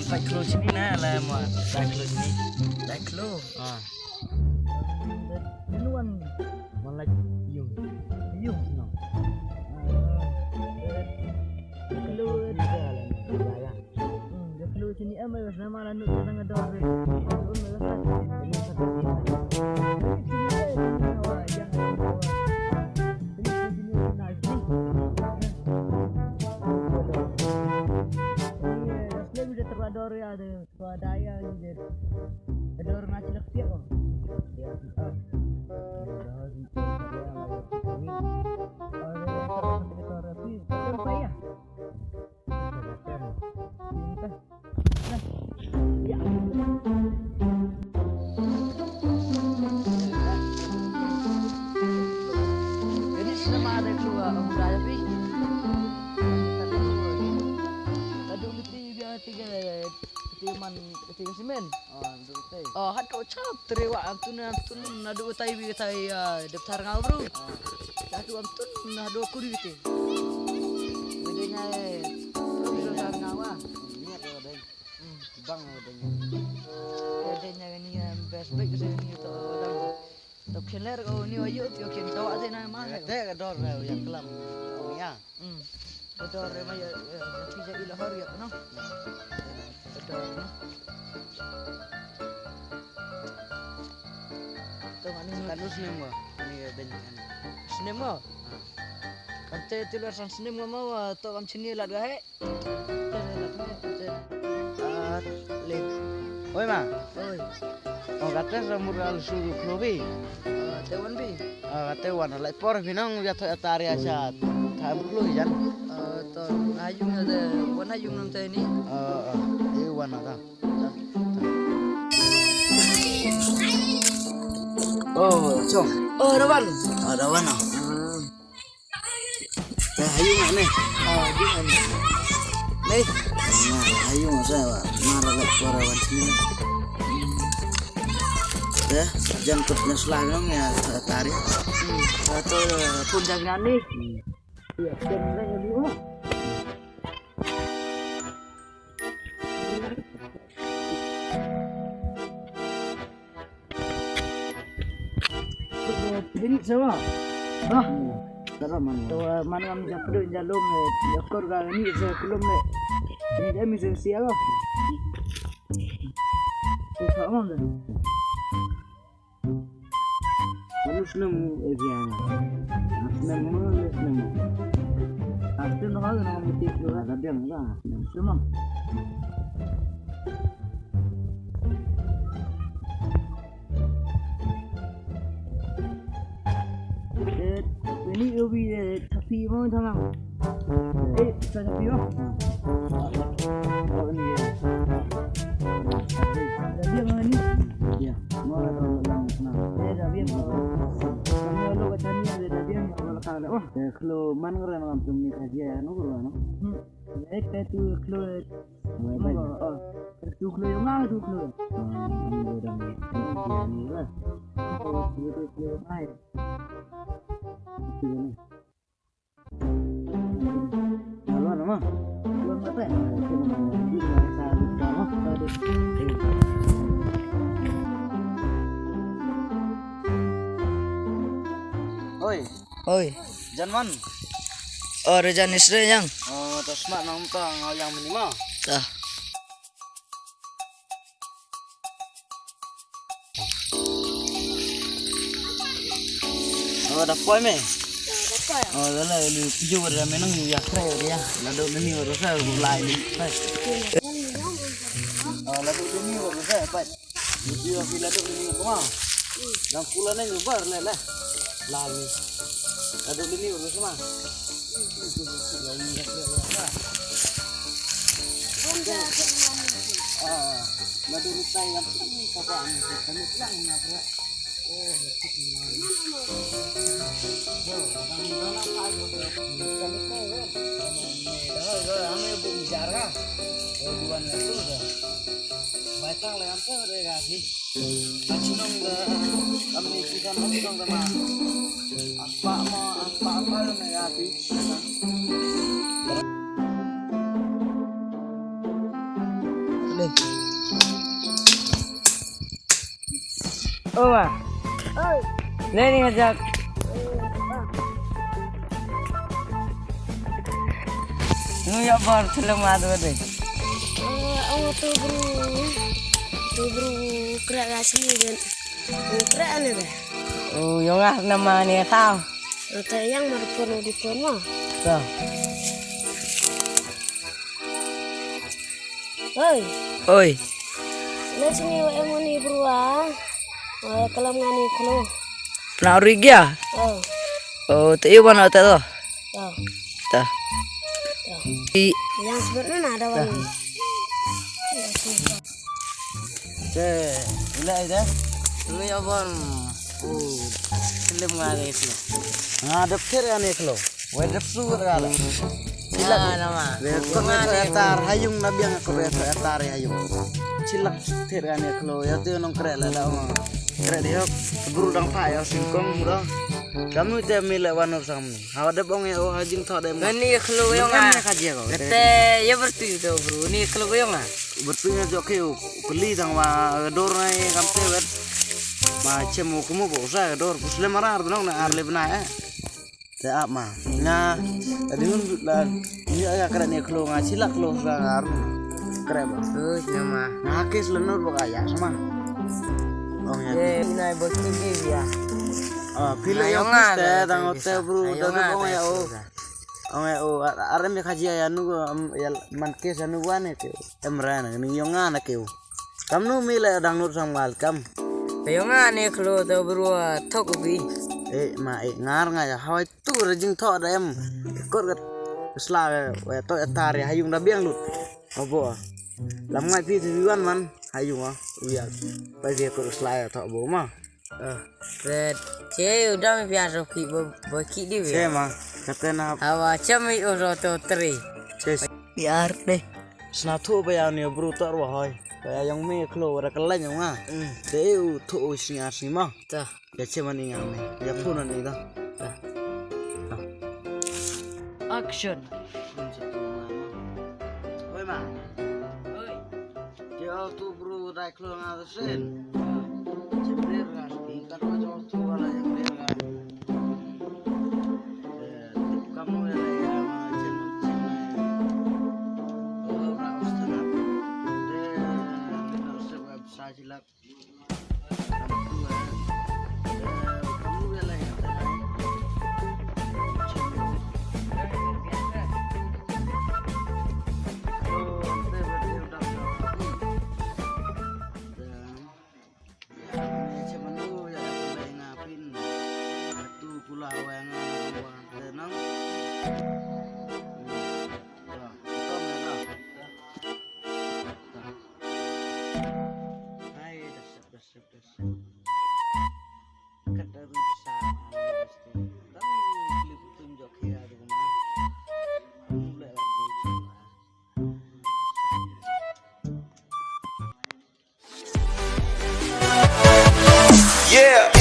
Phải kilo sini na lah muat. Phải kilo sini. Dah kilo. Duluan. Malah yung. Yung no. Kilo juga lah. Ya. Kilo sini amai sama lah nuk tengah dor. Ini satu Dor ya ada swadaya ni ada orang ngasih lektiak kok ya ini sama ada keluar udah tapi tiga semen. Hat kau cap teriak antun nado utai bi utai daftar ngau bro. Satu antun nado kuri gitu. Bedanya daftar ngau ah. Ini ada deh. Bang bedanya. Bedanya ni best baik kesini tu orang. Tok keler kau ni ayo tio ken kau ada nama mana? Teh dor yang kelam. Ya. Dor maya pijak ila hari ya no. Dor no. Kan senem mo. Ni benyan. Senem mo. Kante tilar sang senem mo to am sini lat gahe. Le. Oi ma. Oi. Oh kata samur al suru klobi. Tewan bi. Kata wan lai por binang ya tari asat. Tham klo jan. To ayung ada wan ayung nam te ni. Wan ada. Oh, cong. Rawan. Rawan ah. Ayung ni. Ayung ni. Nih. Ayung saya marah rawan sini. Jangkutnya selangong ya tarik. Atau pun jangan ni. Ya, jangan yang dulu. Ini semua. Teraman. Tu mana kami jatuh jalum ni, jakor kali ni saya belum ni. Ini dia mesti siapa? Sama dah. Harus nemu egian. Harus nemu. Ada nak nak motif juga. Ada yang enggak. Semua. Ini ubi tapi mau tangan. Saya tapi mau. Oh ini. Dia mana ni? Ya, mau orang sana. Dia kami lo katanya ada dia yang kalau kala. Wah, Kalau mana orang orang tumi kajian, no orang. Kita tu keluar. Tu keluar yang mana tu keluar? Orang ni lah. Tu keluar mai. Halo nama. Keluar mata. Oi, Oi. Janman. Oh, Rejan Isra yang. Oh, terus mak nongtong yang minimal. Dah. Oh, dah poin me. Oh, dah lah lu piju ber menang ya kre dia. Lalu ni urus saya mulai ni. Oh, lalu ni urus saya pat. Dia bila tu ni kemau. Dan pula ni bar le. Lalu. Lalu ni urus sama. Lalu ni saya yang ni kawan ni. Kami pulang ni apa? Hame bicara dua itu dah. Baca lehan tu mereka sih. Acunong dah kami kita acunong dah apa mereka sih. deh. Oh mah. Oi. Leni ngajak. Nuya bar selamat deh. Aku tuh bro kerak asli kan. Kerak aneh dah. Oh, yang nama ni tahu. Atau yang marpon di kono. So. Oi, Oi. na sini wa emo ni bro ah. Kalam ngani kulo. Pernah origia? Oh, Oh, tak iya mana tak tu? oh, Tak. oh. Di Yang sebenarnya ada wani. Ila ida. Nuya bar. Selamat itu. Ngadep kiri ane klo. Wedep su regala. Sila nama. Kometo etar hayung nabiang kometo etar hayung. Cilak kiri ane klo ya tu nong kere la dah. Kere dia buru dang pa ya singkong dah. Kamu te mila wanur samni. Hawa de bong ya hajing tho de. Gani kalau yang Kamu kaji ko. kete ya bertu itu bro. Ni kalau yang Berpunya jok keu beli dang wa dor nai kam te wet. Ma chemu kumu bo sa dor pusle marar nong na arle bna te ap ma. Nga adingun la ni aya kere ni klo nga silak klo sa ngar. Kere ba. terus nama. Nah kes lenur bo kaya sama. Oh ya. Eh, nai bertu dia. Pila Ayo yang nga, kita ada tang bisa. hotel bro, Ayo dan nga, oh ya ada oh, bisa. oh ya oh, arem ya kaji ya nu ya man kes anu wane ke, emran ni yang ana ke, kamu mila dang nur sang welcome, Yang ni kalau tu bro thok ubi. ma ngar nga ya hawai tu rejing tho da em, kor gat sla we to etar ya hayung da biang lut, obo, lam ngai pi tujuan man hayung ah, iya, pa dia kor sla ya tho bo ma. Red, cewek udah biasa ki baki di. Sema, katena Awa cami orang tu teri. ses. biar deh. Snatu ba ni bro tar wa hoy. Ba yang me klo ra kala nya nga. De u to o snya sima. Tuh, Ya che mani nga me. Ya puna ni da. Action. Oi ma. Oi. Yo tu bro ra klo nga sen. Che ra ni ka to jo tu wala yang ber nga. Kamu ya ya ma chen chen. Oh ra ustana. De se web sajilak. Yeah.